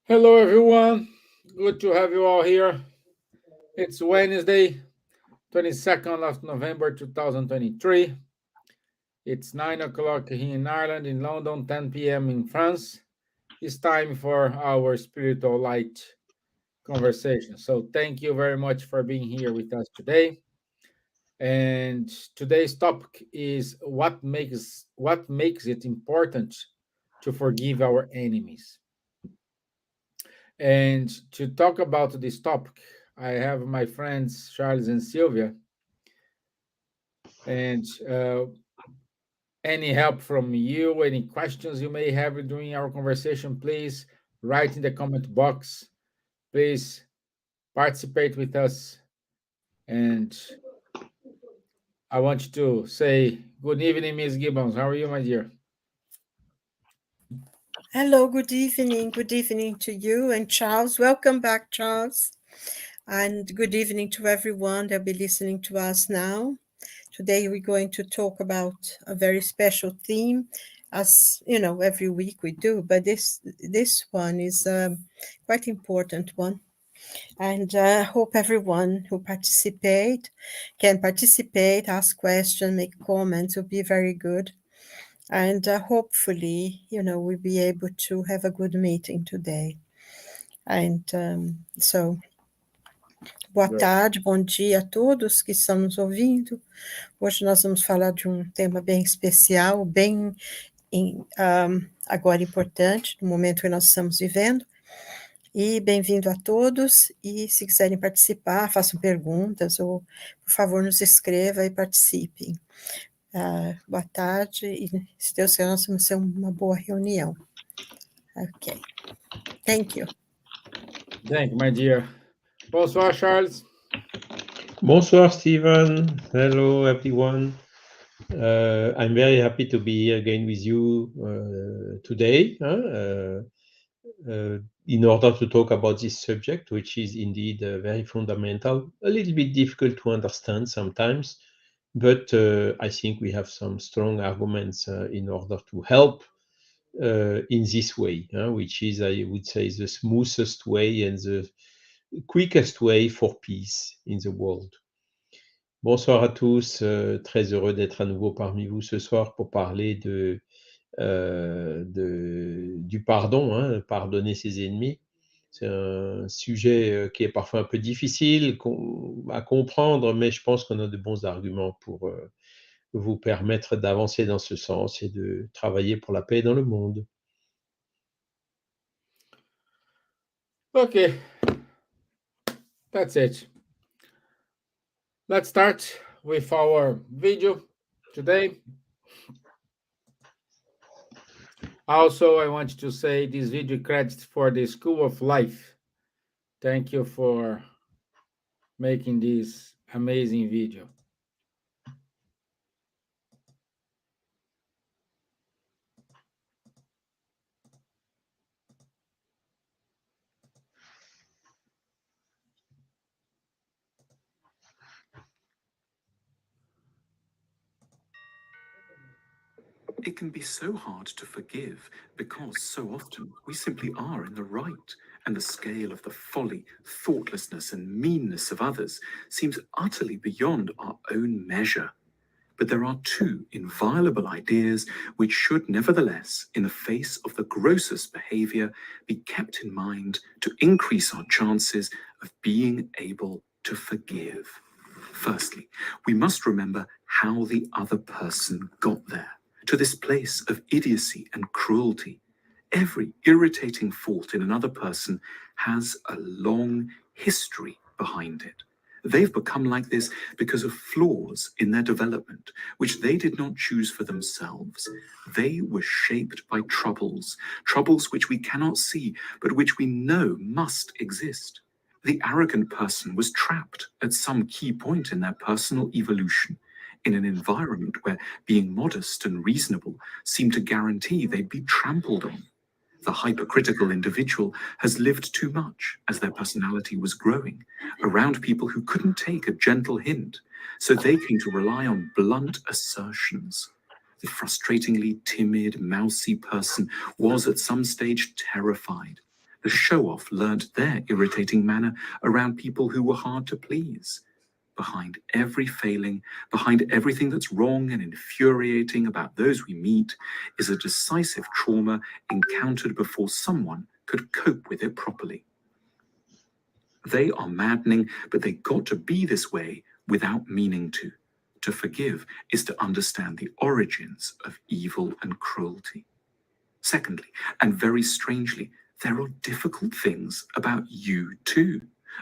Hello, everyone. Good to have you all here. It's Wednesday, 22nd of November 2023. It's 9 o'clock here in Ireland, in London, 10 p.m. in France. It's time for our spiritual light conversation. So, thank you very much for being here with us today. And today's topic is what makes it important to forgive our enemies. And to talk about this topic, I have my friends Charles and Silvia. And any help from you, any questions you may have during our conversation, please write in the comment box. Please participate with us. And I want to say good evening, Miss Gibbons. How are you, my dear? Hello, good evening. Good evening to you and Charles. Welcome back, Charles. And good evening to everyone that'll be listening to us now. Today we're going to talk about a very special theme, as you know, every week we do, but this one is quite important one. And I hope everyone who can participate, ask questions, make comments. Will be very good. And hopefully, we'll be able to have a good meeting today. And boa Great. tarde, bom dia a todos que estão nos ouvindo. Hoje nós vamos falar de um tema bem especial, bem agora importante, no momento que nós estamos vivendo. E bem-vindo a todos. E se quiserem participar, façam perguntas ou, por favor, nos escreva e participem. Boa tarde e, se Deus quiser, nós vamos ter uma boa reunião. Ok. Thank you. Thank you, my dear. Bonsoir, Charles. Bonsoir, Stevan. Hello, everyone. I'm very happy to be here again with you today in order to talk about this subject, which is indeed very fundamental, a little bit difficult to understand sometimes, but I think we have some strong arguments in order to help in this way, which is, I would say, the smoothest way and the quickest way for peace in the world. Bonsoir à tous, très heureux d'être à nouveau parmi vous ce soir pour parler du pardon, pardonner ses ennemis. C'est un sujet qui est parfois un peu difficile à comprendre, mais je pense qu'on a de bons arguments pour vous permettre d'avancer dans ce sens et de travailler pour la paix dans le monde. Okay, that's it. Let's start with our video today. Also, I want to say this video credits for the School of Life. Thank you for making this amazing video. It can be so hard to forgive because so often we simply are in the right, and the scale of the folly, thoughtlessness, and meanness of others seems utterly beyond our own measure. But there are two inviolable ideas which should nevertheless, in the face of the grossest behavior, be kept in mind to increase our chances of being able to forgive. Firstly, we must remember how the other person got there, to this place of idiocy and cruelty. Every irritating fault in another person has a long history behind it. They've become like this because of flaws in their development, which they did not choose for themselves. They were shaped by troubles which we cannot see, but which we know must exist. The arrogant person was trapped at some key point in their personal evolution, in an environment where being modest and reasonable seemed to guarantee they'd be trampled on. The hypercritical individual has lived too much as their personality was growing, around people who couldn't take a gentle hint, so they came to rely on blunt assertions. The frustratingly timid, mousy person was at some stage terrified. The show-off learnt their irritating manner around people who were hard to please. Behind every failing, behind everything that's wrong and infuriating about those we meet, is a decisive trauma encountered before someone could cope with it properly. They are maddening, but they got to be this way without meaning to. To forgive is to understand the origins of evil and cruelty. Secondly, and very strangely, there are difficult things about you too.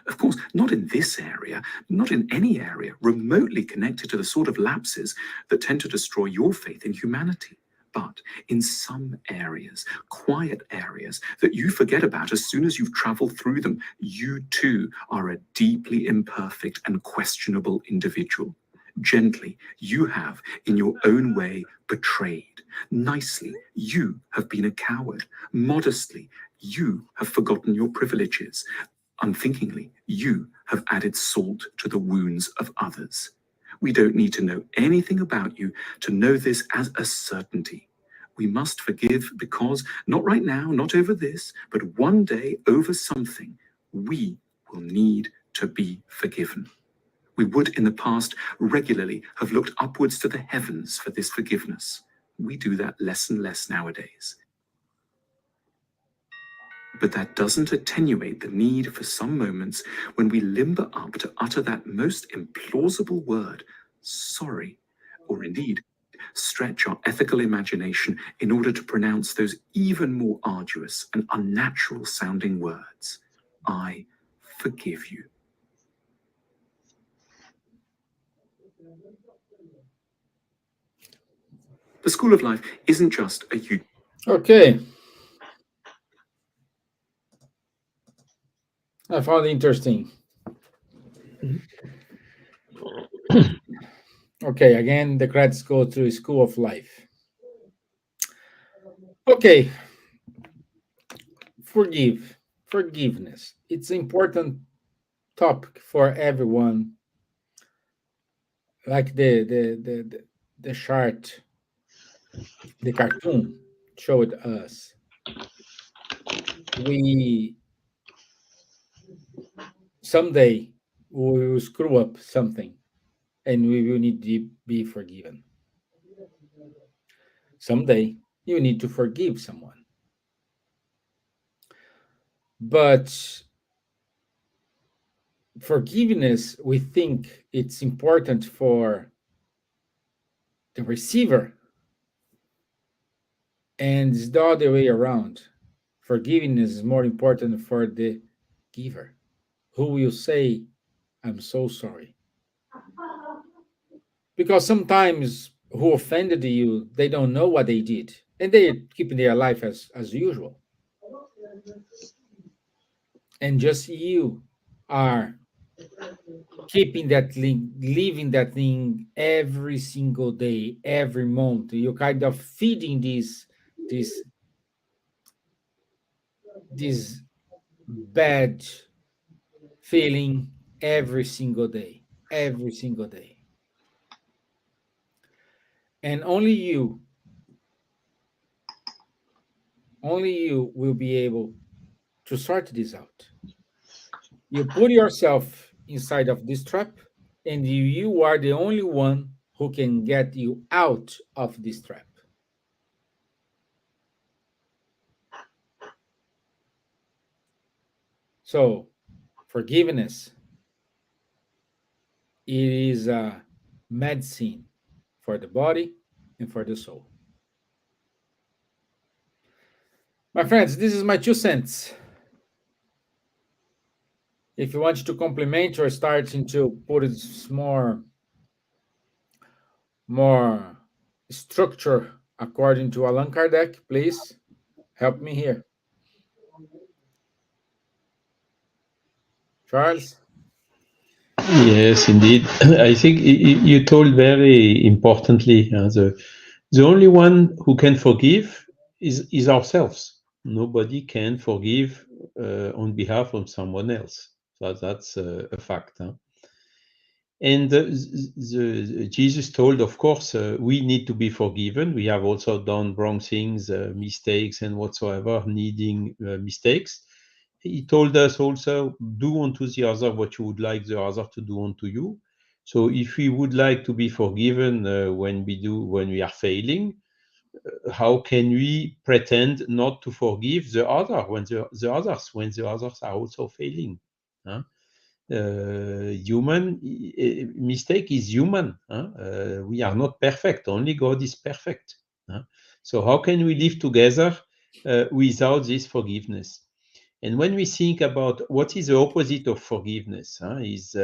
Of course, not in this area, not in any area remotely connected to the sort of lapses that tend to destroy your faith in humanity. But in some areas, quiet areas that you forget about as soon as you've traveled through them, you too are a deeply imperfect and questionable individual. Gently, you have, in your own way, betrayed. Nicely, you have been a coward. Modestly, you have forgotten your privileges. Unthinkingly, you have added salt to the wounds of others. We don't need to know anything about you to know this as a certainty. We must forgive because, not right now, not over this, but one day over something, we will need to be forgiven. We would in the past regularly have looked upwards to the heavens for this forgiveness. We do that less and less nowadays. But that doesn't attenuate the need for some moments when we limber up to utter that most implausible word, sorry, or indeed stretch our ethical imagination in order to pronounce those even more arduous and unnatural sounding words. I forgive you. The School of Life isn't just a Okay. I found it interesting. Okay, again, the credits go to School of Life. Okay. Forgiveness. It's an important topic for everyone. Like the chart, the cartoon showed us. Someday we will screw up something and we will need to be forgiven. Someday you need to forgive someone. But forgiveness, we think it's important for the receiver, and it's the other way around. Forgiveness is more important for the giver, who will say, I'm so sorry. Because sometimes who offended you, they don't know what they did, and they're keeping their life as usual. And just you are keeping that thing, living that thing every single day, every month. You're kind of feeding this bad feeling every single day, and only you will be able to sort this out. You put yourself inside of this trap, and you are the only one who can get you out of this trap. So, forgiveness, it is a medicine for the body and for the soul. My friends, this is my 2 cents. If you want to complement or starting to put it more structure according to Allan Kardec, please help me here. Charles? Yes, indeed. I think you told very importantly, the only one who can forgive is ourselves. Nobody can forgive on behalf of someone else. So that's a fact. Huh? And Jesus told, of course, we need to be forgiven. We have also done wrong things, mistakes, and whatsoever, needing mistakes. he told us also, do unto the other what you would like the other to do unto you. So if we would like to be forgiven when we are failing, how can we pretend not to forgive the other when the others are also failing? Huh? Human mistake is human. Huh? We are not perfect. Only God is perfect. Huh? So how can we live together without this forgiveness? And when we think about what is the opposite of forgiveness, is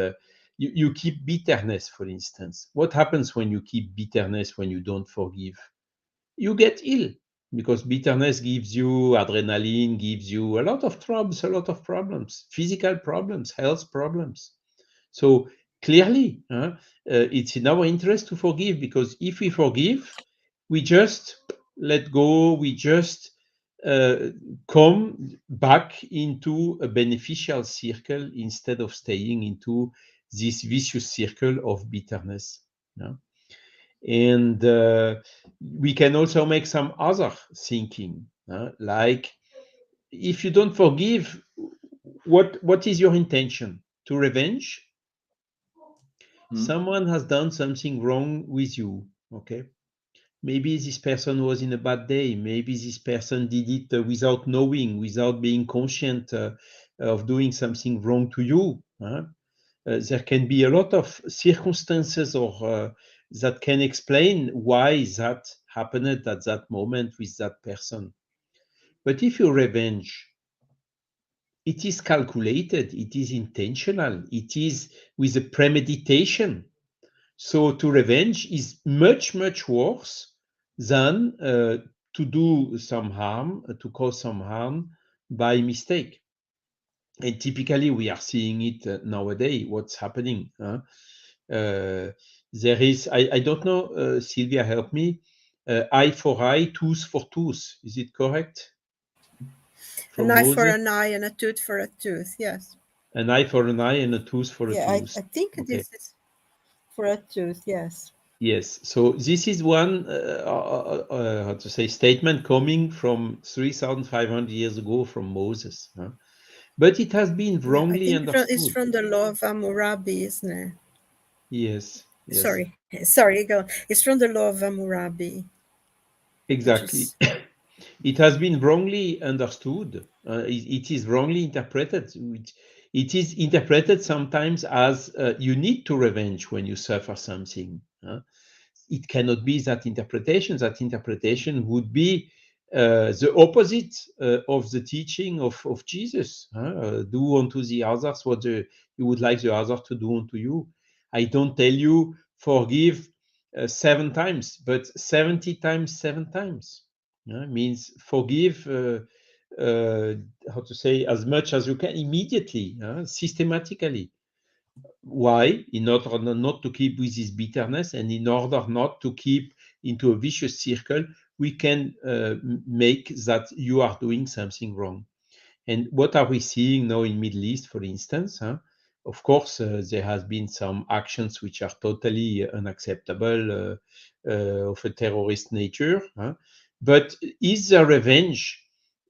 you keep bitterness, for instance. What happens when you keep bitterness, when you don't forgive? You get ill, because bitterness gives you adrenaline, gives you a lot of troubles, a lot of problems, physical problems, health problems. So clearly, it's in our interest to forgive, because if we forgive, we just let go, we just come back into a beneficial circle instead of staying into this vicious circle of bitterness. Yeah? And we can also make some other thinking, like if you don't forgive, what is your intention? To revenge? Someone has done something wrong with you, okay? Maybe this person was in a bad day. Maybe this person did it without knowing, without being conscient of doing something wrong to you. There can be a lot of circumstances or that can explain why that happened at that moment with that person. But if you revenge, it is calculated, it is intentional, it is with a premeditation. So to revenge is much, much worse than to do some harm, to cause some harm by mistake. And typically we are seeing it nowadays, what's happening. There is, I don't know, Silvia, help me, eye for eye, tooth for tooth. Is it correct? An eye for an eye and a tooth for a tooth, yes. An eye for an eye and a tooth for a tooth. I think Okay. this is for a tooth, yes. Yes. So this is one, how to say, statement coming from 3,500 years ago from Moses. But it has been wrongly understood. It's from the law of Hammurabi, isn't it? Yes. Yes. Sorry, go on. It's from the law of Hammurabi. Exactly. It has been wrongly understood. It is wrongly interpreted. It is interpreted sometimes as you need to revenge when you suffer something. It cannot be that interpretation. That interpretation would be the opposite of the teaching of Jesus. Do unto the others what you would like the other to do unto you. I don't tell you forgive 7 times, but 70 times 7 times. Means forgive, how to say, as much as you can immediately, systematically. Why? In order not to keep with this bitterness, and in order not to keep into a vicious circle, we can make that you are doing something wrong. And what are we seeing now in Middle East, for instance? Of course, there has been some actions which are totally unacceptable of a terrorist nature. But is the revenge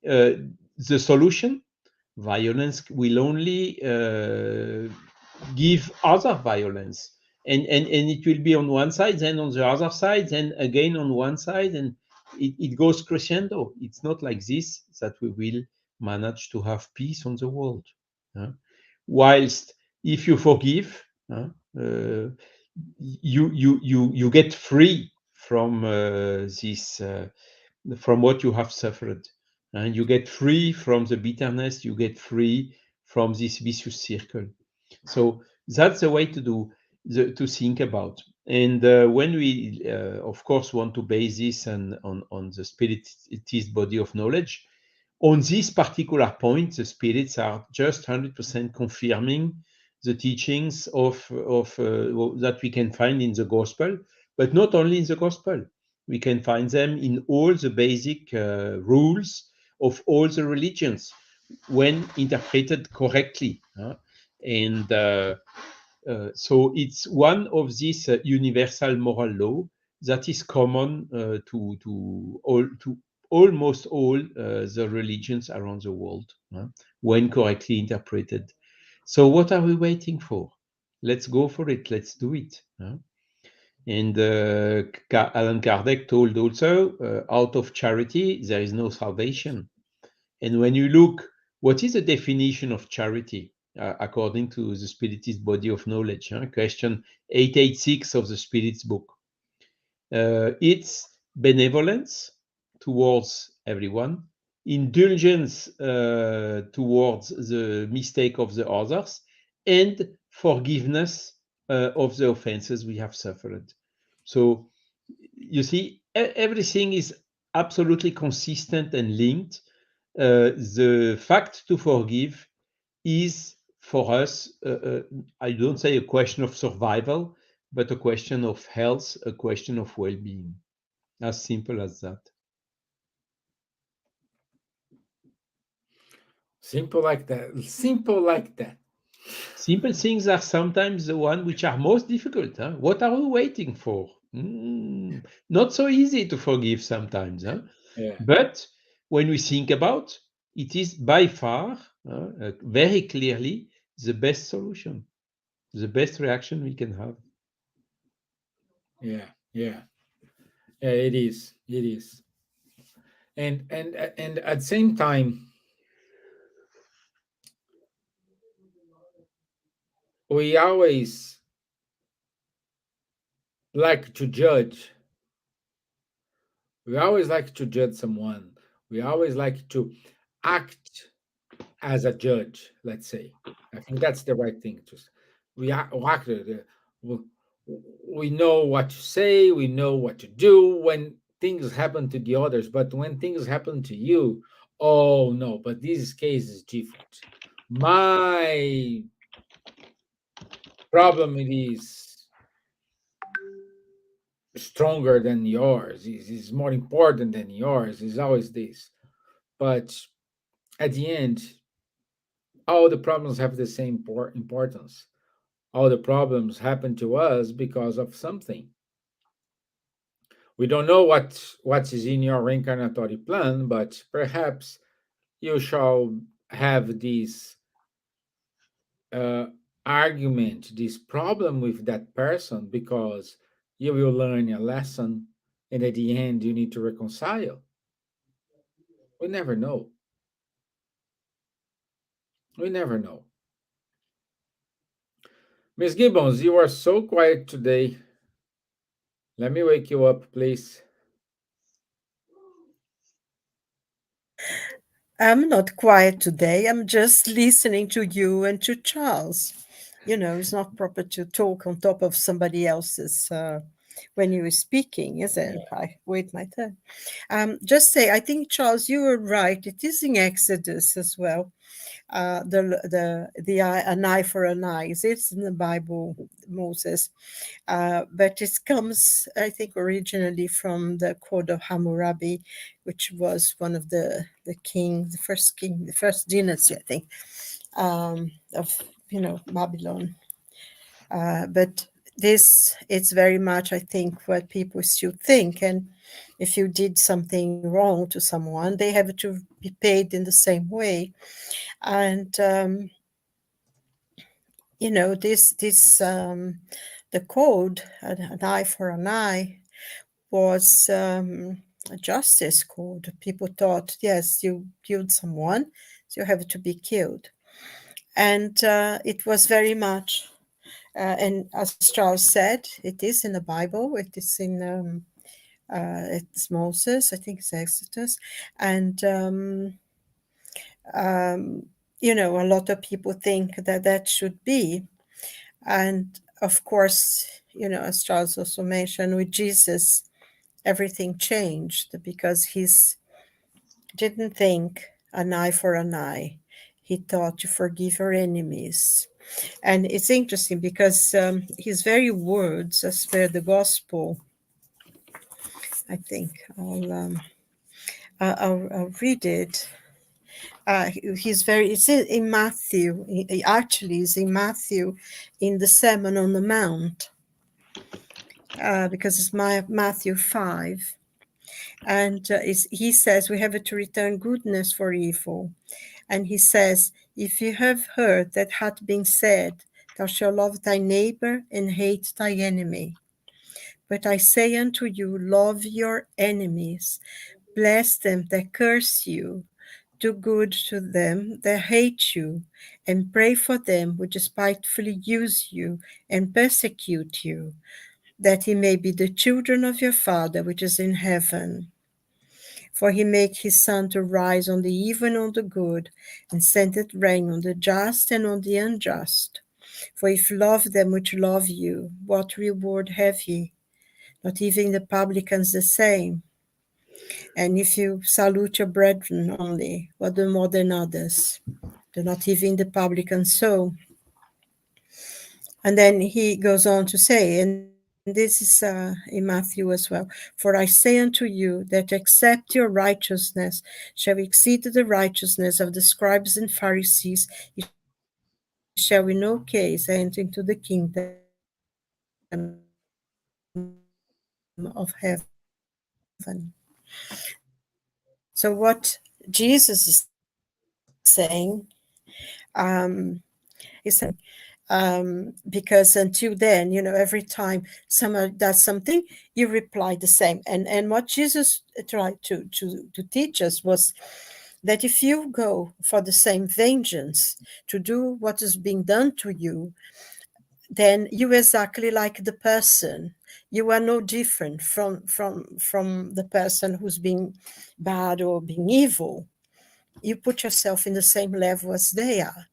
the solution? Violence will only give other violence, and it will be on one side, then on the other side, then again on one side, and it goes crescendo. It's not like this that we will manage to have peace on the world. Whilst if you forgive, you get free from this, from what you have suffered, and you get free from the bitterness. You get free from this vicious circle. So that's the way to think about. And when we, of course, want to base this on the spiritist body of knowledge, on this particular point, the spirits are just 100% confirming the teachings of that we can find in the gospel, but not only in the gospel. We can find them in all the basic rules of all the religions when interpreted correctly. And so it's one of these universal moral law that is common to almost all the religions around the world. when correctly interpreted. So what are we waiting for? Let's go for it. Let's do it. And Allan Kardec told also, out of charity, there is no salvation. And when you look, what is the definition of charity according to the Spiritist body of knowledge? Question 886 of the Spirit's book. It's benevolence towards everyone, indulgence towards the mistake of the others, and forgiveness of the offenses we have suffered. So you see, everything is absolutely consistent and linked. The fact to forgive is for us, I don't say a question of survival, but a question of health, a question of well-being. As simple as that. Simple like that. Simple like that. Simple things are sometimes the one which are most difficult. What are we waiting for? Not so easy to forgive sometimes. Yeah. But when we think about it, is by far, very clearly, the best solution, the best reaction we can have. Yeah. Yeah. Yeah. It is. It is. And at the same time, we always like to judge. We always like to judge someone. We always like to act as a judge, let's say. I think that's the right thing to we act, we know what to say, we know what to do when things happen to the others, but when things happen to you, oh no, but this case is different. My problem is stronger than yours, is more important than yours, is always this. But at the end, all the problems have the same importance. All the problems happen to us because of something. We don't know what is in your reincarnatory plan, but perhaps you shall have this uh, argument, this problem with that person because you will learn a lesson, and at the end you need to reconcile. We never know. We never know. Miss Gibbons, you are so quiet today. Let me wake you up, please. I'm not quiet today. I'm just listening to you and to Charles. You know, it's not proper to talk on top of somebody else's when you were speaking, is it? I wait my turn. Just say, I think, Charles, you were right. It is in Exodus as well. An eye for an eye. It's in the Bible, Moses. But it comes, I think, originally from the Code of Hammurabi, which was one of the first dynasty, I think, of Babylon. But it's very much, I think, what people still think. And if you did something wrong to someone, they have to be paid in the same way. And the code, an eye for an eye, was a justice code. People thought, yes, you killed someone, so you have to be killed. And it was very much, and as Charles said, it is in the Bible. It is in it's Moses, I think it's Exodus, and a lot of people think that should be. And of course, as Charles also mentioned, with Jesus, everything changed because he didn't think an eye for an eye. He thought to forgive your enemies. And it's interesting because his very words, as per the gospel, I think I'll read it. It's in Matthew. He actually is in Matthew, in the Sermon on the Mount, because it's Matthew 5. And he says we have to return goodness for evil. And he says, if you have heard that hath been said, thou shalt love thy neighbor and hate thy enemy. But I say unto you, love your enemies, bless them that curse you, do good to them that hate you, and pray for them which spitefully use you and persecute you, that ye may be the children of your Father which is in heaven. For he make his sun to rise on the evil and on the good, and sendeth rain on the just and on the unjust. For if love them which love you, what reward have ye? Not even the publicans the same. And if you salute your brethren only, what do more than others? Do not even the publicans so? And then he goes on to say, and this is in Matthew as well, for I say unto you that except your righteousness shall exceed the righteousness of the scribes and Pharisees, ye shall in no case enter into the kingdom of heaven. So what Jesus is saying, because until then, every time someone does something, you reply the same. And what Jesus tried to teach us was that if you go for the same vengeance to do what is being done to you, then you exactly like the person. You are no different from the person who's being bad or being evil. You put yourself in the same level as they are.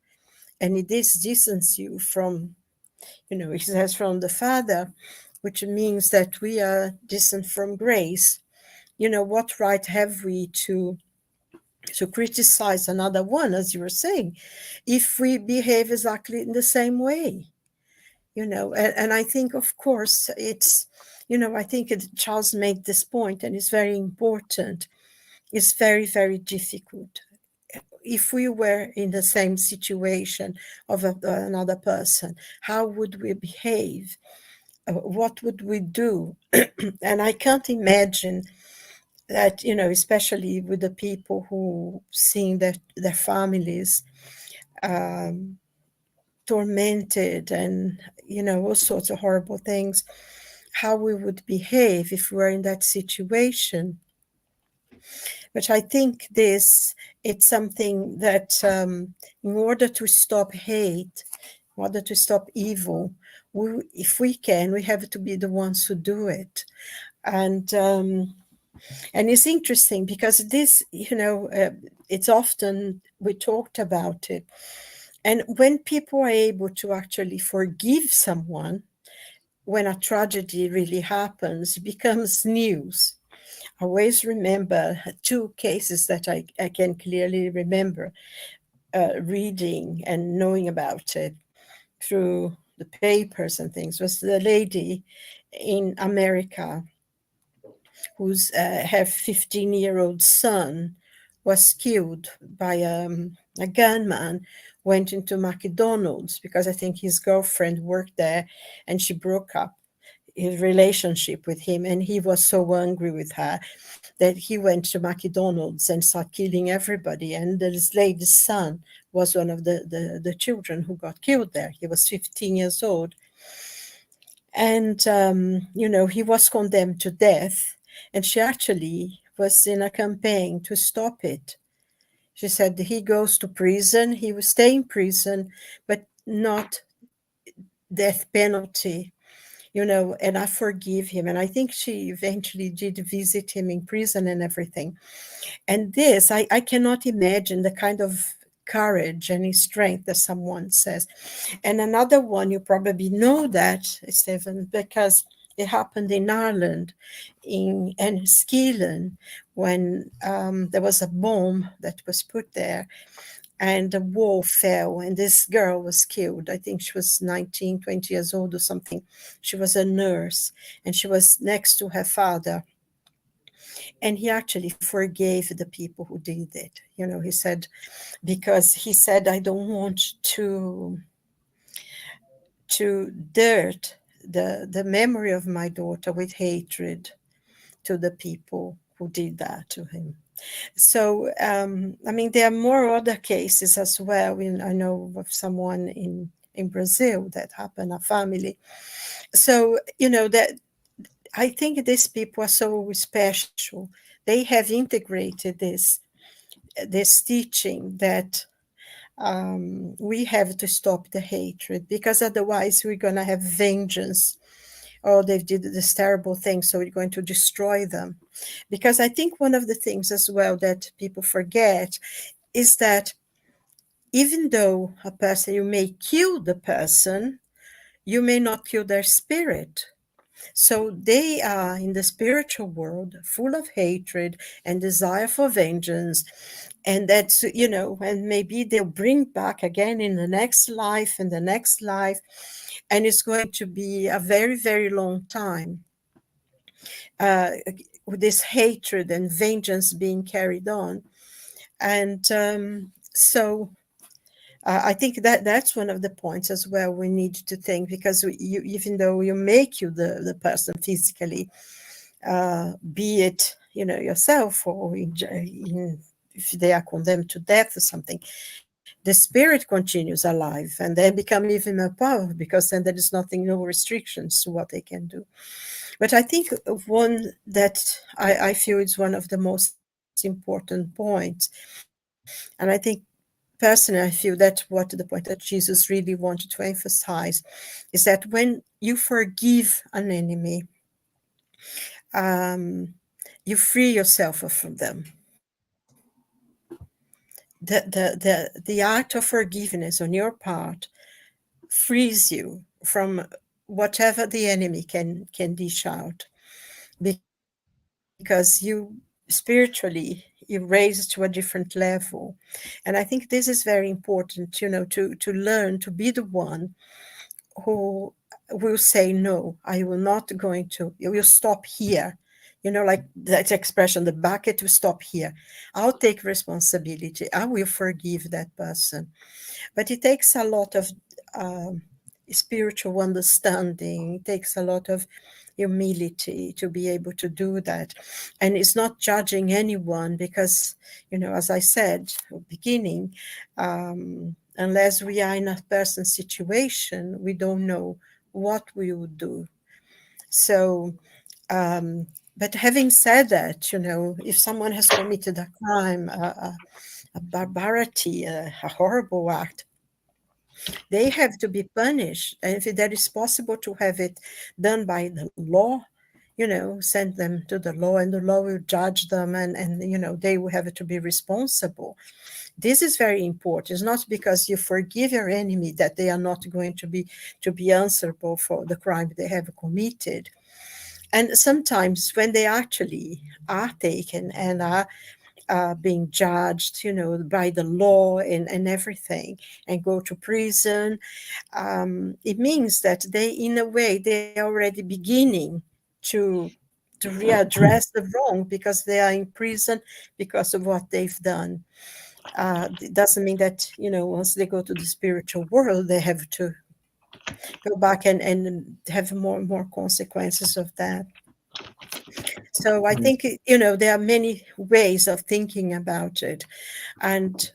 And it distances you from, it says from the Father, which means that we are distant from grace. What right have we to criticize another one, as you were saying, if we behave exactly in the same way? And I think, of course, it's, I think Charles made this point, and it's very important. It's very, very difficult. If we were in the same situation of another person, how would we behave? What would we do? And I can't imagine that, especially with the people who seeing their families tormented and, all sorts of horrible things, how we would behave if we were in that situation. But I think it's something that in order to stop hate, in order to stop evil, if we can, we have to be the ones who do it. And it's interesting because this, it's often we talked about it. And when people are able to actually forgive someone, when a tragedy really happens, it becomes news. I always remember two cases that I can clearly remember reading and knowing about it through the papers and things. Was the lady in America whose her 15-year-old son was killed by a gunman, went into McDonald's because I think his girlfriend worked there, and she broke up his relationship with him, and he was so angry with her that he went to McDonald's and started killing everybody. And this lady's son was one of the children who got killed there. He was 15 years old. And, he was condemned to death. And she actually was in a campaign to stop it. She said he goes to prison, he will stay in prison, but not death penalty. And I forgive him. And I think she eventually did visit him in prison and everything. And this, I cannot imagine the kind of courage and strength that someone says. And another one, you probably know that, Stevan, because it happened in Ireland, in Enniskillen, when there was a bomb that was put there. And the wall fell, and this girl was killed. I think she was 19, 20 years old or something. She was a nurse, and she was next to her father. And he actually forgave the people who did it. He said, because he said, I don't want to dirt the memory of my daughter with hatred to the people who did that to him. So, I mean, there are more other cases as well. I know of someone in Brazil that happened, a family. So, that I think these people are so special. They have integrated this teaching that we have to stop the hatred, because otherwise we're going to have vengeance. Oh, they did this terrible thing, so we're going to destroy them. Because I think one of the things as well that people forget is that even though a person, you may kill the person, you may not kill their spirit. So they are in the spiritual world full of hatred and desire for vengeance. And that's, and maybe they'll bring back again in the next life and the next life. And it's going to be a very, very long time with this hatred and vengeance being carried on. And so I think that's one of the points as well we need to think, because even though you make you the person physically, be it yourself or if they are condemned to death or something, the spirit continues alive, and they become even more powerful, because then there is nothing, no restrictions to what they can do. But I think one that I feel is one of the most important points, and I think personally, I feel that's what the point that Jesus really wanted to emphasize, is that when you forgive an enemy, you free yourself from them. The act of forgiveness on your part frees you from whatever the enemy can dish out, because you spiritually you raise to a different level. And I think this is very important, to learn to be the one who will say, no, I will not going to, you will stop here. Like that expression, the bucket will stop here. I'll take responsibility. I will forgive that person. But it takes a lot of spiritual understanding. It takes a lot of humility to be able to do that. And it's not judging anyone, because, as I said at the beginning, unless we are in a person's situation, we don't know what we would do. So, but having said that, if someone has committed a crime, a barbarity, a horrible act, they have to be punished. And if that is possible to have it done by the law, send them to the law, and the law will judge them, and they will have to be responsible. This is very important. It's not because you forgive your enemy that they are not going to be answerable for the crime they have committed. And sometimes when they actually are taken and are being judged, by the law and everything, and go to prison, it means that they, in a way, they are already beginning to readdress the wrong, because they are in prison because of what they've done. It doesn't mean that, once they go to the spiritual world, they have to go back and have more and more consequences of that. So I think, there are many ways of thinking about it. And,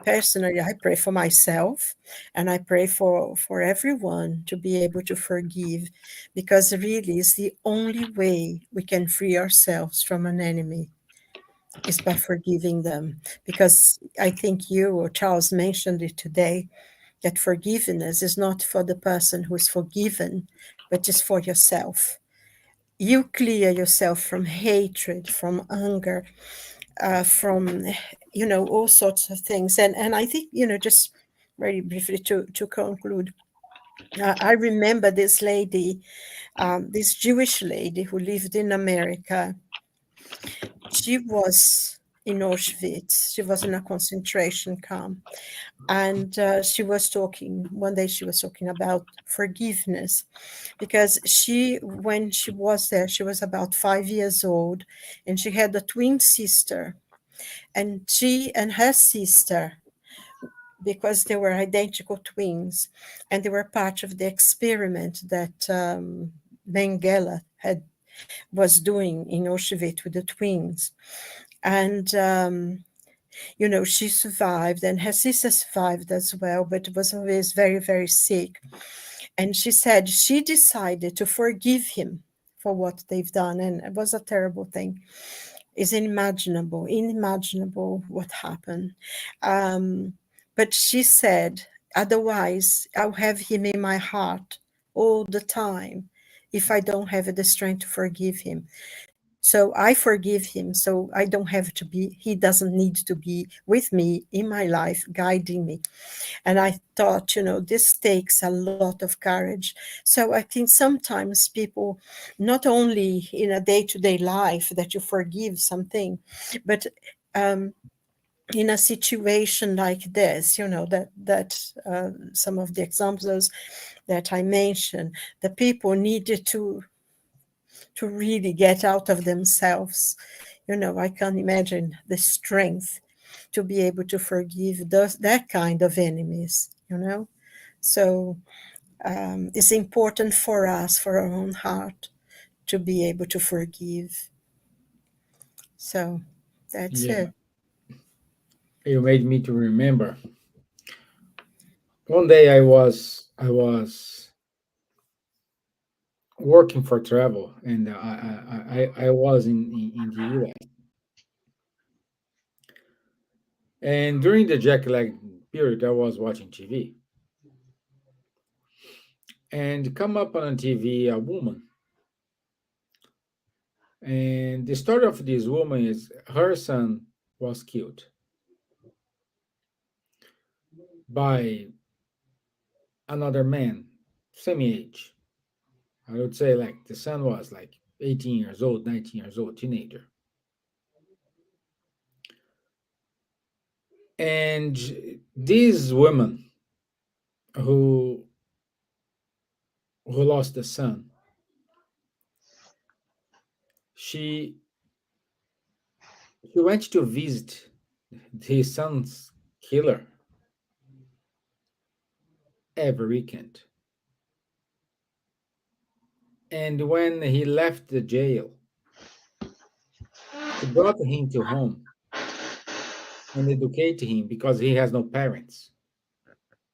personally, I pray for myself, and I pray for everyone to be able to forgive, because really it's the only way we can free ourselves from an enemy, is by forgiving them. Because I think you or Charles mentioned it today, that forgiveness is not for the person who is forgiven, but is for yourself. You clear yourself from hatred, from anger, from, all sorts of things. And I think, just very briefly to conclude, I remember this lady, this Jewish lady who lived in America. She was in Auschwitz. She was in a concentration camp. And one day she was talking about forgiveness, because when she was there, she was about 5 years old, and she had a twin sister. And she and her sister, because they were identical twins, and they were part of the experiment that Mengele had was doing in Auschwitz with the twins. And she survived, and her sister survived as well, but was always very, very sick. And she said she decided to forgive him for what they've done, and it was a terrible thing. It's unimaginable what happened. But she said, otherwise, I'll have him in my heart all the time if I don't have the strength to forgive him. So I forgive him, so I don't have to be, he doesn't need to be with me in my life, guiding me. And I thought, this takes a lot of courage. So I think sometimes people, not only in a day-to-day life that you forgive something, but in a situation like this, that some of the examples that I mentioned, the people needed to really get out of themselves. I can imagine the strength to be able to forgive that kind of enemies. So it's important for us, for our own heart, to be able to forgive. So that's Yeah, it. you made me to remember. One day I was working for travel, and I was in the U.S. And during the jet lag period, I was watching TV, and come up on TV a woman. And the story of this woman is her son was killed by another man, same age. I would say like the son was like 18 years old, 19 years old, teenager. And this woman who lost the son, she went to visit his son's killer every weekend. And when he left the jail, she brought him to home and educated him because he has no parents.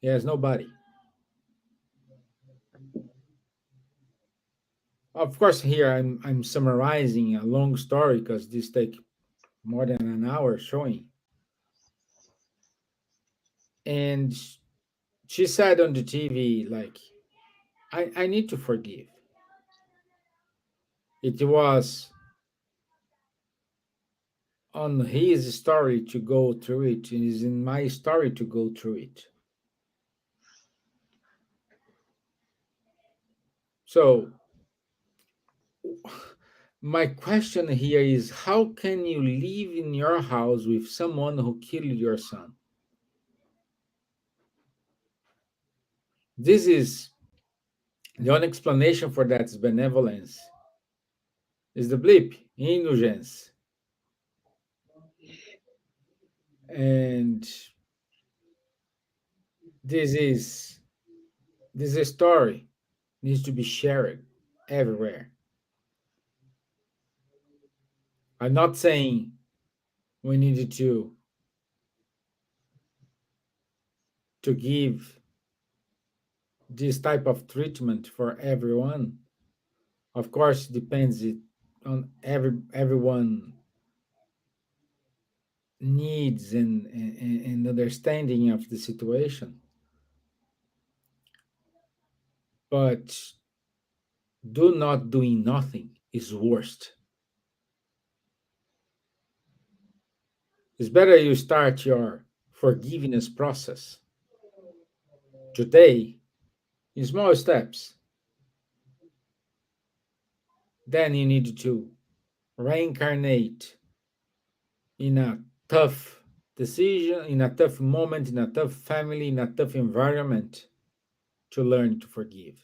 He has nobody. Of course, here I'm summarizing a long story because this take more than an hour showing. And she said on the TV, like, I need to forgive. It was on his story to go through it. It is in my story to go through it. So my question here is how can you live in your house with someone who killed your son? This is the only explanation for that is benevolence, is the blip, indulgence. And this is this story needs to be shared everywhere. I'm not saying we needed to give this type of treatment for everyone. Of course, depends on everyone needs and understanding of the situation. But do not doing nothing is worst. It's better you start your forgiveness process today in small steps. Then you need to reincarnate in a tough decision, in a tough moment, in a tough family, in a tough environment to learn to forgive.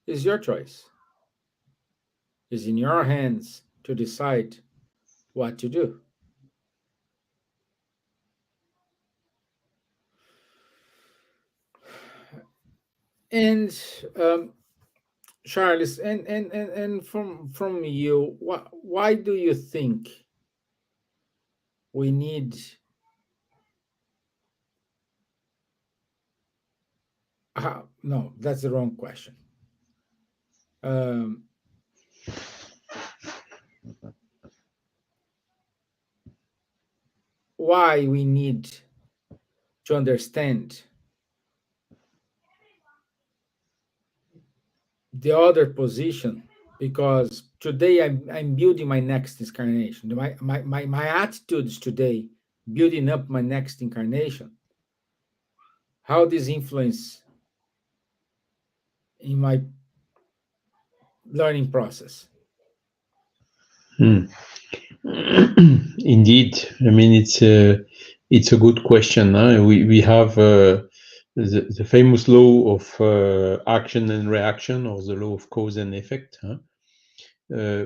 It's your choice. It's in your hands to decide what to do. And Charles, and from you, why do you think we need? No, that's the wrong question. Um, why we need to understand the other position, because today I'm building my next incarnation. My attitudes today, building up my next incarnation, how this influence in my learning process. Indeed, I mean it's a good question. Huh? We have the famous law of action and reaction, or the law of cause and effect, huh?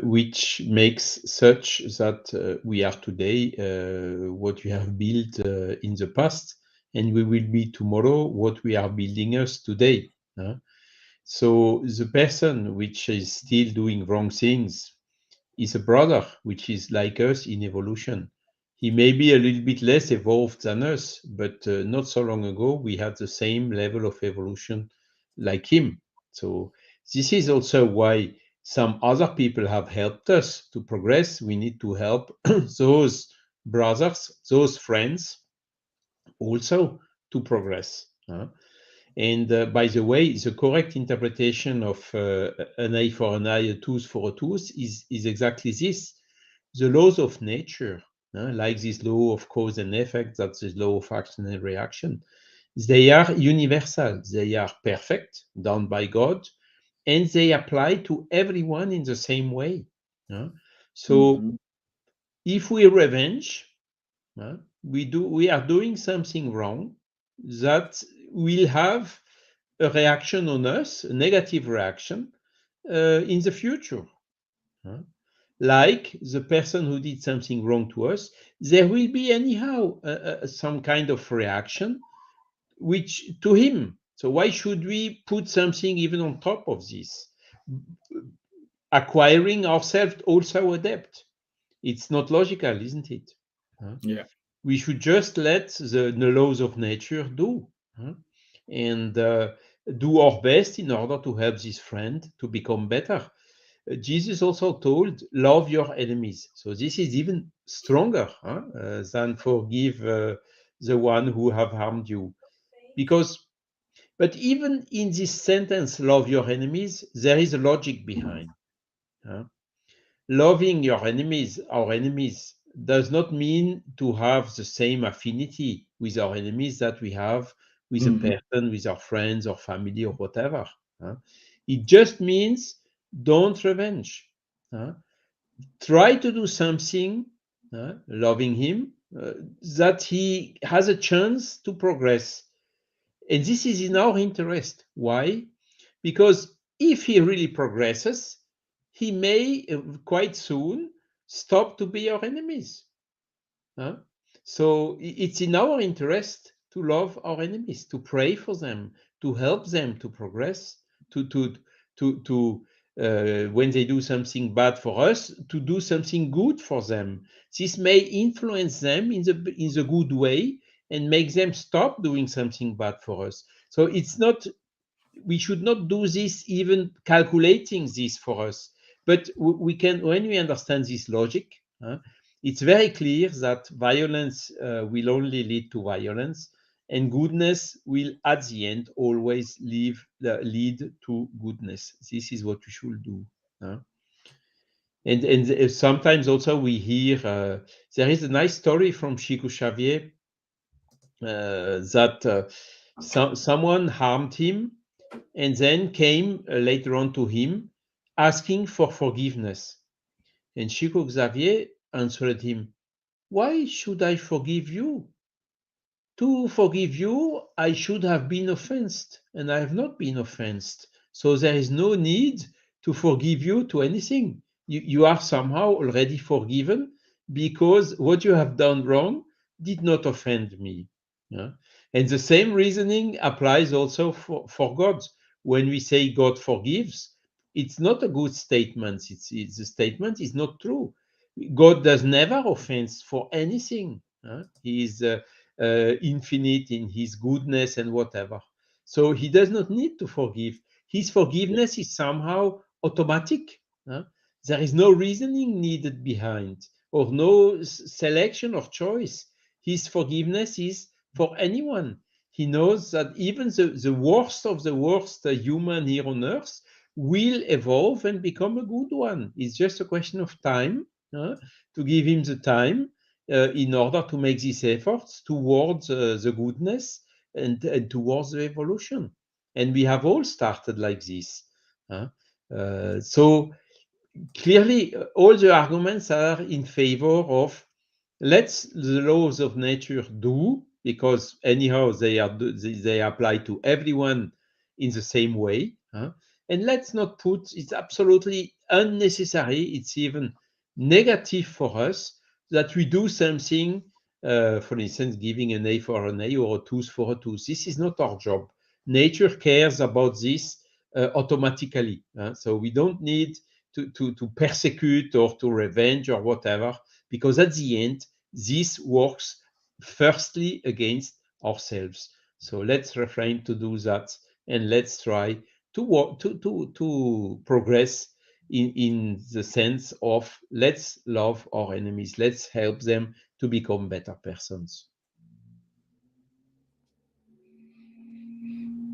Which makes such that we are today what we have built in the past, and we will be tomorrow what we are building us today. Huh? So the person which is still doing wrong things is a brother which is like us in evolution. He may be a little bit less evolved than us, but not so long ago we had the same level of evolution like him. So this is also why some other people have helped us to progress. We need to help those brothers, those friends also to progress. And by the way, the correct interpretation of an eye for an eye, a tooth for a tooth is exactly this. The laws of nature, like this law of cause and effect, that's the law of action and reaction, they are universal. They are perfect, done by God, and they apply to everyone in the same way. So if we revenge, we are doing something wrong that will have a reaction on us, a negative reaction in the future. Like the person who did something wrong to us, there will be anyhow some kind of reaction which to him. So why should we put something even on top of this? Acquiring ourselves also a debt. It's not logical, isn't it? Yeah. We should just let the laws of nature do, and do our best in order to help this friend to become better. Jesus also told, love your enemies. So this is even stronger than forgive the one who have harmed you. But even in this sentence, love your enemies, there is a logic behind. Loving your enemies, our enemies, does not mean to have the same affinity with our enemies that we have with a person, with our friends or family or whatever. It just means don't revenge. Try to do something, loving him, that he has a chance to progress. And this is in our interest. Why? Because if he really progresses, he may quite soon stop to be our enemies. So it's in our interest to love our enemies, to pray for them, to help them to progress, to when they do something bad for us, to do something good for them. This may influence them in the good way and make them stop doing something bad for us. So it's not, we should not do this even calculating this for us. But we can, when we understand this logic, it's very clear that violence will only lead to violence, and goodness will, at the end, always lead to goodness. This is what we should do. And sometimes also we hear, there is a nice story from Chico Xavier that someone harmed him and then came later on to him asking for forgiveness. And Chico Xavier answered him, "Why should I forgive you? To forgive you, I should have been offended, and I have not been offended. So there is no need to forgive you to anything. You are somehow already forgiven because what you have done wrong did not offend me." And the same reasoning applies also for God. When we say God forgives, It's not a good statement. It's a statement is not true. God does never offense for anything. He is infinite in his goodness and whatever. So he does not need to forgive. His forgiveness is somehow automatic. There is no reasoning needed behind, or no selection or choice. His forgiveness is for anyone. He knows that even the worst of the worst human here on earth will evolve and become a good one. It's just a question of time, to give him the time in order to make these efforts towards the goodness and towards the evolution. And we have all started like this. So clearly, all the arguments are in favor of let's the laws of nature do, because anyhow they apply to everyone in the same way. And let's not put, it's absolutely unnecessary, it's even negative for us that we do something, for instance, giving an eye for an eye or a tooth for a tooth. This is not our job. Nature cares about this automatically. So we don't need to persecute or to revenge or whatever, because at the end, this works firstly against ourselves. So let's refrain to do that, and let's try to work to progress in the sense of let's love our enemies, let's help them to become better persons.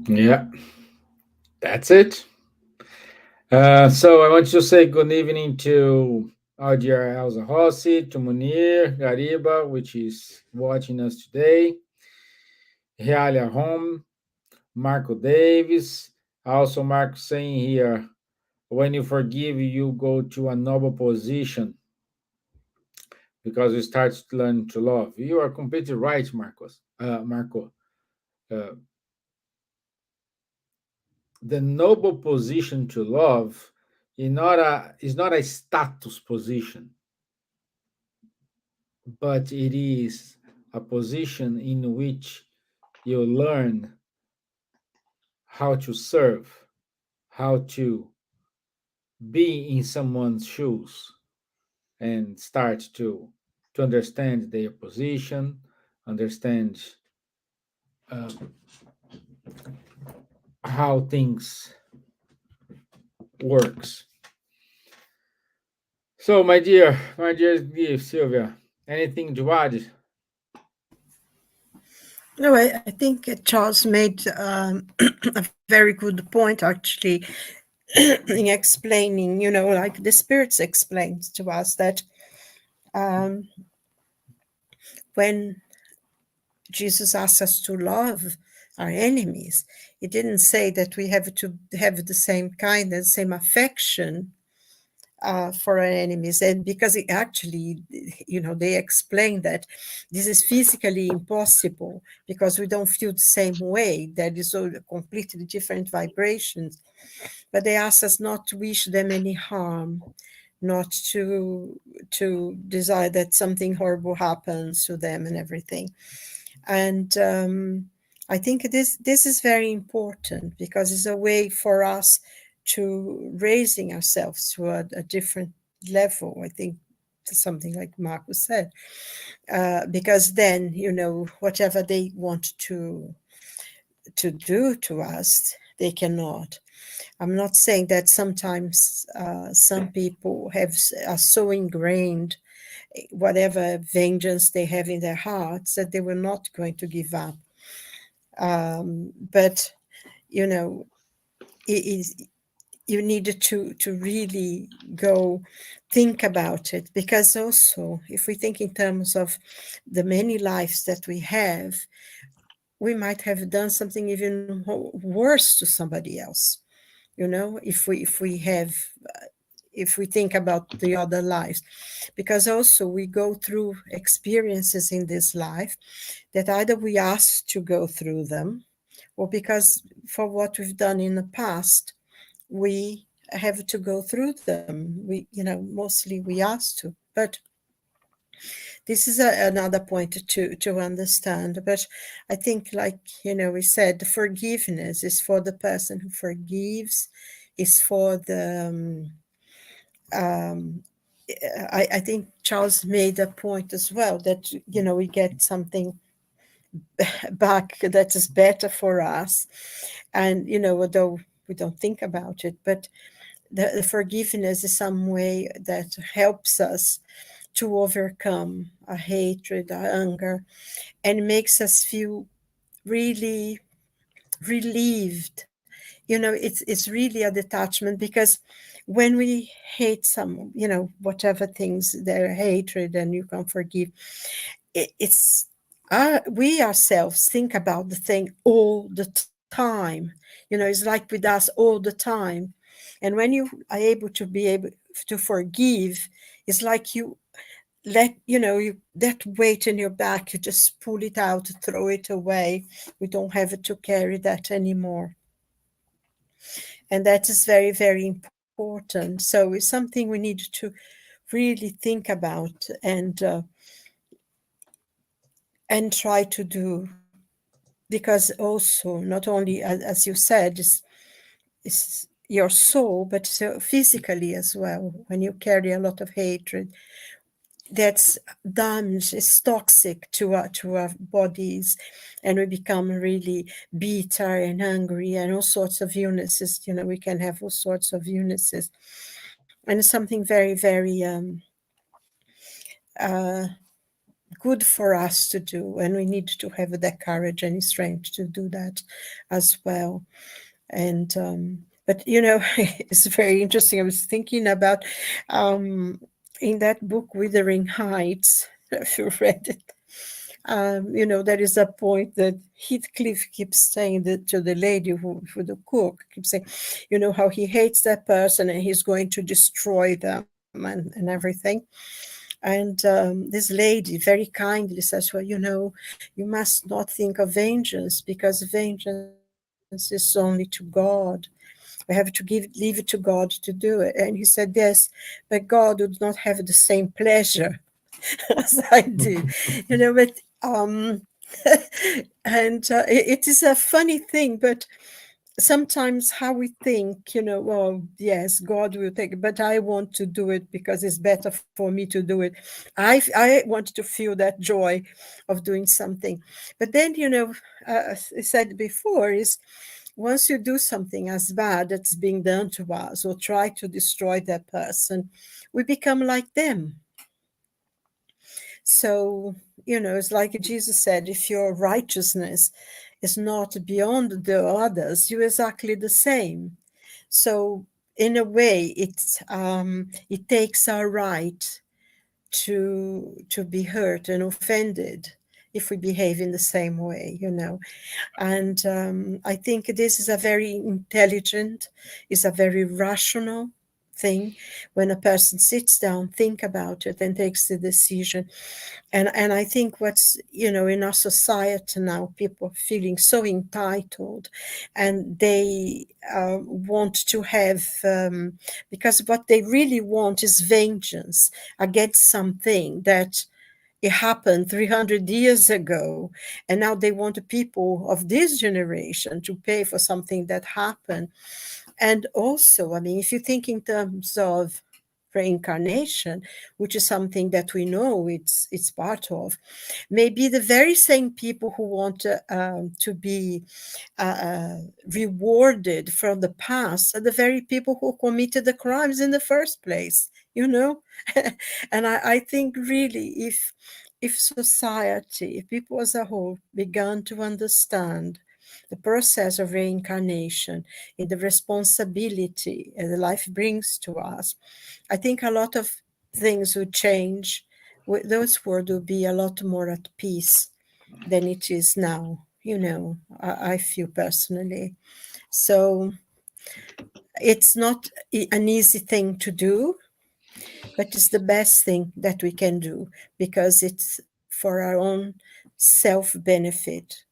Yeah, that's it. So I want to say good evening to our dear Elsa Rossi, to Munir Gariba, which is watching us today, Realia Home, Marco Davis. Also, Marco saying here, when you forgive, you go to a noble position because you start to learn to love. You are completely right, Marco. Uh, the noble position to love is not a status position, but it is a position in which you learn how to serve, how to be in someone's shoes, and start to understand their position, understand uh, how things works. So, my dear Silvia, anything to add? No, I think Charles made a very good point, actually, in explaining, like the spirits explained to us that when Jesus asked us to love our enemies, he didn't say that we have to have the same kindness, same affection for our enemies. And because it actually, they explain that this is physically impossible because we don't feel the same way. That is all completely different vibrations. But they ask us not to wish them any harm, not to desire that something horrible happens to them and everything. And I think this is very important because it's a way for us to raising ourselves to a different level. I think something like Marcus said, because then whatever they want to do to us, they cannot. I'm not saying that sometimes some people are so ingrained whatever vengeance they have in their hearts that they were not going to give up. But it is, you needed to really go think about it, because also if we think in terms of the many lives that we have, we might have done something even worse to somebody else. If we think about the other lives, because also we go through experiences in this life that either we asked to go through them, or because for what we've done in the past, we have to go through them. Mostly we asked to, but this is another point to understand. But I think, like we said, forgiveness is for the person who forgives. is for the I think Charles made a point as well that, you know, we get something back that is better for us. And, you know, although we don't think about it, but the forgiveness is some way that helps us to overcome our hatred, our anger, and makes us feel really relieved. You know, it's really a detachment, because when we hate someone, you know, whatever things, their hatred, and you can forgive, it's we ourselves think about the thing all the time. You know, it's like with us all the time. And when you are able to forgive, it's like you let, you know, you, that weight in your back, you just pull it out, throw it away. We don't have to carry that anymore. And that is very, very important. So it's something we need to really think about and try to do, because also not only, as you said, is your soul, but so physically as well. When you carry a lot of hatred, that's damage, is toxic to our bodies, and we become really bitter and angry and all sorts of illnesses. You know, we can have all sorts of illnesses, and it's something very, very good for us to do, and we need to have that courage and strength to do that as well. And but you know, it's very interesting. I was thinking about in that book Wuthering Heights, if you read it, you know, there is a point that Heathcliff keeps saying that to the lady who the cook keeps saying, you know, how he hates that person and he's going to destroy them and everything. And this lady very kindly says, well, you know, you must not think of vengeance, because vengeance is only to God. We have to leave it to God to do it. And he said, yes, but God would not have the same pleasure as I do, you know. But and it is a funny thing, but sometimes how we think, you know, well, yes, God will take it, but I want to do it because it's better for me to do it. I want to feel that joy of doing something. But then, you know, as I said before, is once you do something as bad that's being done to us, or try to destroy that person, we become like them. So, you know, it's like Jesus said, if your righteousness is not beyond the others, you're exactly the same. So in a way, it takes our right to be hurt and offended if we behave in the same way, you know. And I think this is a very intelligent, is a very rational thing when a person sits down, think about it, and takes the decision. And I think what's, you know, in our society now, people are feeling so entitled, and they want to have, because what they really want is vengeance against something that it happened 300 years ago, and now they want the people of this generation to pay for something that happened. And also, I mean, if you think in terms of reincarnation, which is something that we know it's part of, maybe the very same people who want to be rewarded from the past are the very people who committed the crimes in the first place, you know. And I think really, if society, if people as a whole began to understand the process of reincarnation and the responsibility that life brings to us, I think a lot of things would change. Those world will be a lot more at peace than it is now, you know, I feel personally. So it's not an easy thing to do, but it's the best thing that we can do, because it's for our own self-benefit.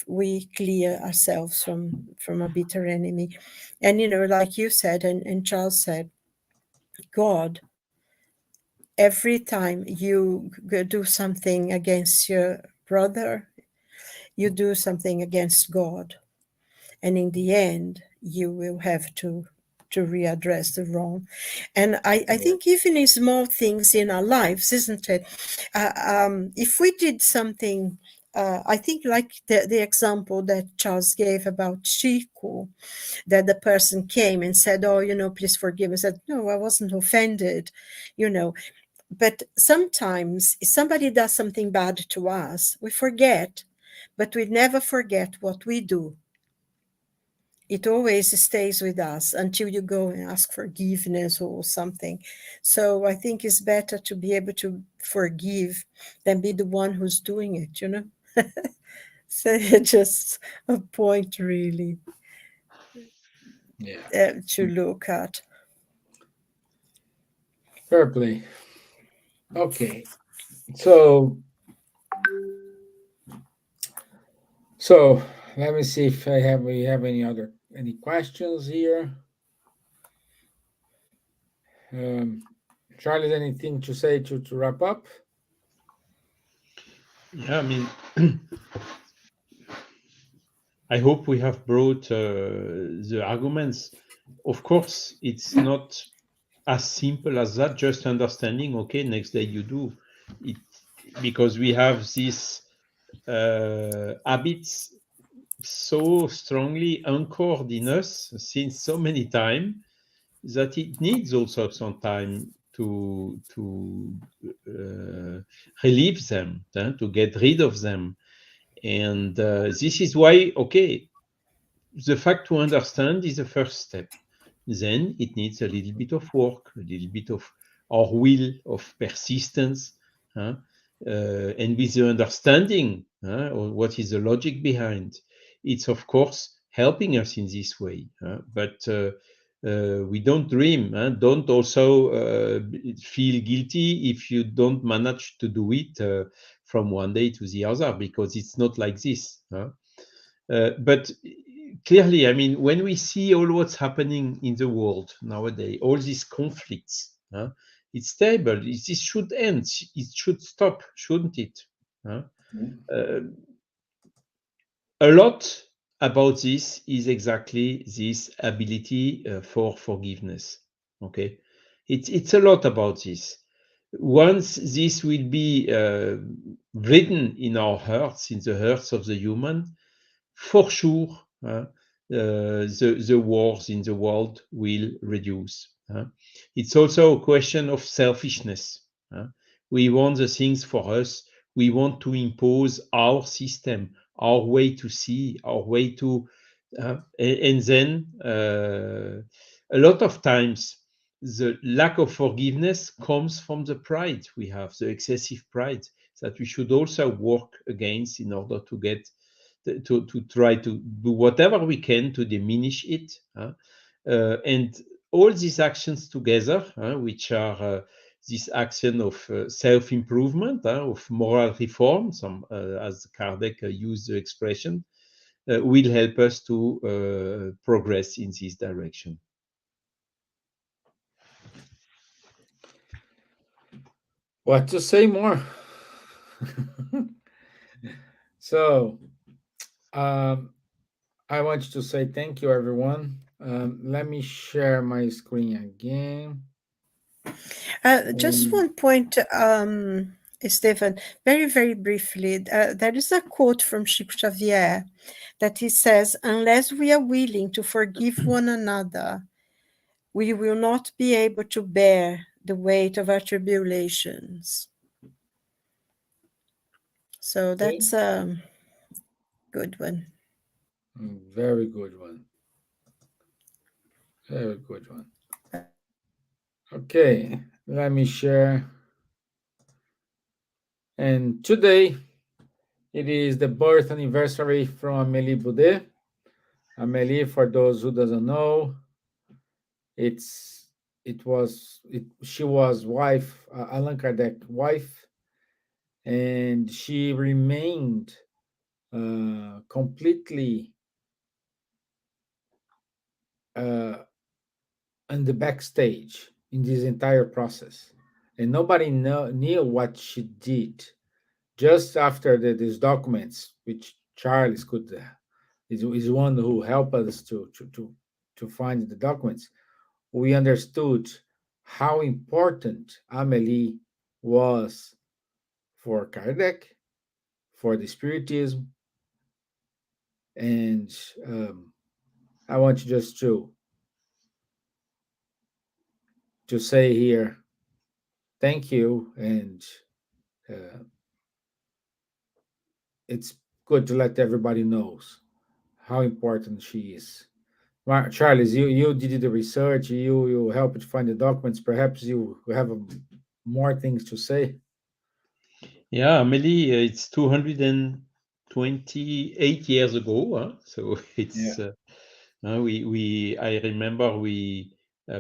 We clear ourselves from a bitter enemy. And, you know, like you said, and Charles said, God, every time you do something against your brother, you do something against God. And in the end, you will have to to readdress the wrong. And I think even in small things in our lives, isn't it? If we did something, I think like the example that Charles gave about Chico, that the person came and said, oh, please forgive me. I said, no, I wasn't offended, you know. But sometimes if somebody does something bad to us, we forget, but we never forget what we do. It always stays with us until you go and ask forgiveness or something. So I think it's better to be able to forgive than be the one who's doing it. So just a point really Yeah. to look at. Fair play. Okay. So so let me see if we have any questions here. Um, Charlie, anything to say to wrap up? Yeah, I mean, I hope we have brought the arguments. Of course, it's not as simple as that, just understanding, okay, next day you do it, because we have these habits so strongly anchored in us since so many time that it needs also some time to relieve them, to get rid of them. And this is why, okay, the fact to understand is the first step. Then it needs a little bit of work, a little bit of our will, of persistence, and with the understanding of what is the logic behind. It's of course helping us in this way, but we don't dream. Don't also feel guilty if you don't manage to do it from one day to the other, because it's not like this. But clearly, I mean, when we see all what's happening in the world nowadays, all these conflicts, it's terrible. This should end. It should stop, shouldn't it? Uh, a lot about this is exactly this ability for forgiveness. Okay, it's a lot about this. Once this will be written in our hearts, in the hearts of the human, for sure, the wars in the world will reduce. It's also a question of selfishness. We want the things for us. We want to impose our system, our way to see, our way to, and then a lot of times the lack of forgiveness comes from the pride we have, the excessive pride that we should also work against in order to get to try to do whatever we can to diminish it. And all these actions together, which are this action of self-improvement, of moral reform, as Kardec used the expression, will help us to progress in this direction. What to say more? So, I want to say thank you, everyone. Let me share my screen again. Just one point, Stephen, very, very briefly. There is a quote from Chico Xavier that he says, unless we are willing to forgive one another, we will not be able to bear the weight of our tribulations. So that's a good one. Very good one. Very good one. Okay, let me share. And today, it is the birth anniversary from Amélie Boudet. Amélie, for those who doesn't know, she was wife, Allan Kardec wife, and she remained completely on the backstage in this entire process, and nobody knew what she did. Just after these documents, which Charles is one who helped us to find the documents. we understood how important Amélie was for Kardec, for the Spiritism, and I want you just to say here, thank you, and uh, it's good to let everybody knows how important she is. Charles, you did the research, you helped find the documents. Perhaps you have more things to say. Yeah, Amélie, it's 228 years ago. So Yeah. it's I remember we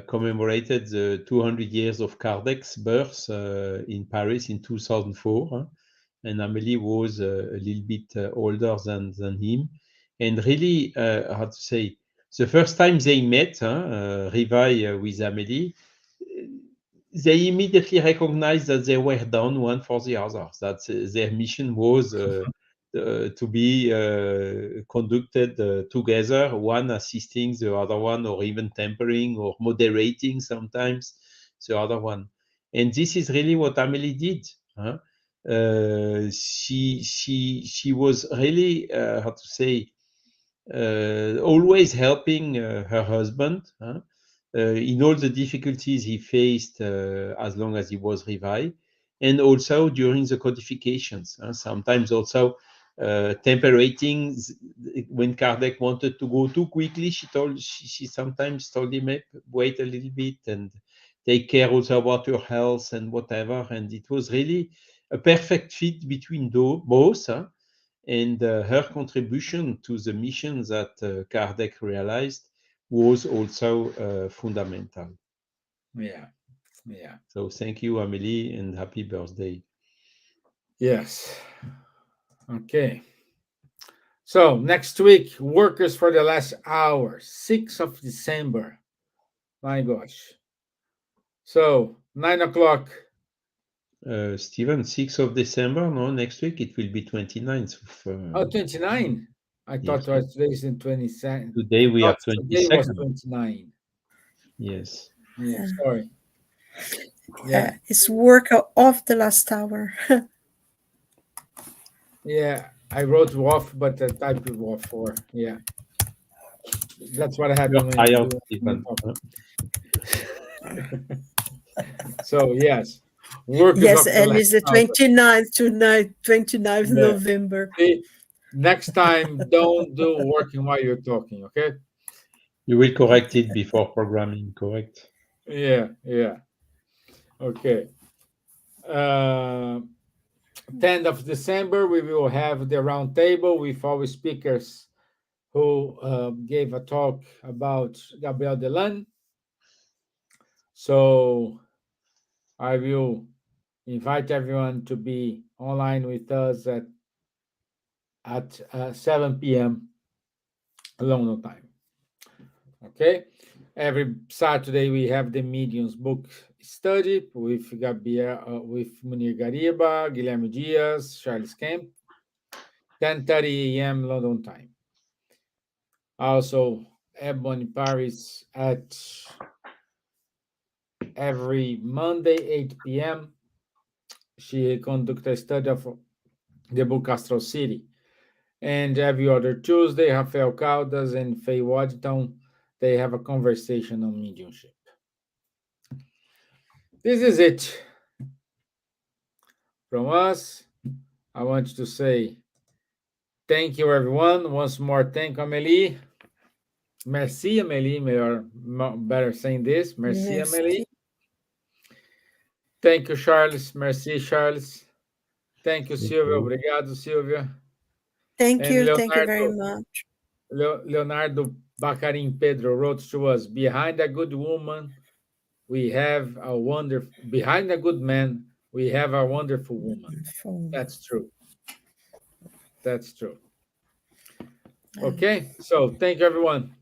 commemorated the 200 years of Kardec's birth in Paris in 2004. And Amélie was a little bit older than him. And really, how to say, the first time they met, Rivail with Amélie, they immediately recognized that they were done one for the other, that their mission was to be conducted together, one assisting the other one, or even tempering or moderating sometimes the other one. And this is really what Amélie did. She was really, how to say, always helping her husband in all the difficulties he faced as long as he was Rivail, and also during the codifications. Sometimes also temperating when Kardec wanted to go too quickly. She sometimes told him, wait a little bit and take care also about your health and whatever. And it was really a perfect fit between both. And her contribution to the mission that Kardec realized was also fundamental. Yeah. So thank you, Amélie, and happy birthday. Yes. Okay. So next week, workers for the last hour, 6th of December. My gosh. So 9 o'clock. Stevan, 6th of December, no, next week it will be 29th. 29. I thought yes. it was today's in 27. Today I we thought are today was 22nd. 29. Yes. Yeah, sorry. Yeah. It's work of the last hour. Yeah, I wrote off, but I typed it off for. Yeah. That's what happened when you Tired, do Stevan. So yes. Workers Yes, of the and last it's the hour. 29th Yeah. November. See, next time, don't do working while you're talking, okay? You will correct it before programming, correct? Yeah. Okay. 10th of December, we will have the round table with all speakers who gave a talk about Gabriel Delan. So I will invite everyone to be online with us at 7 p.m. London time. Okay. Every Saturday we have the Mediums book study with with Munir Gariba, Guilherme Dias, Charles Kempf, 10:30 a.m. London time. Also, Ebony Paris at every Monday 8 p.m. She conducts a study of the book Astral City. And every other Tuesday, Rafael Caldas and Faye Waddington, they have a conversation on mediumship. This is it from us. I want to say thank you, everyone. Once more, thank Amélie. Merci, Amélie. Better saying this. Merci, Amélie. Thank you, Charles. Merci, Charles. Thank you, Silvia. Obrigado, Silvia. Thank And you. Thank you very much. Leonardo Bacarin Pedro wrote to us, behind a good woman, we have a wonderful, behind a good man, we have a wonderful woman. That's true. That's true. Okay, so thank you, everyone.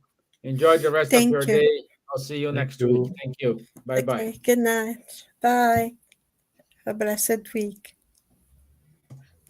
Enjoy the rest of your day. I'll see you next week. Thank you. Bye-bye. Okay, good night. Bye. Have a blessed week.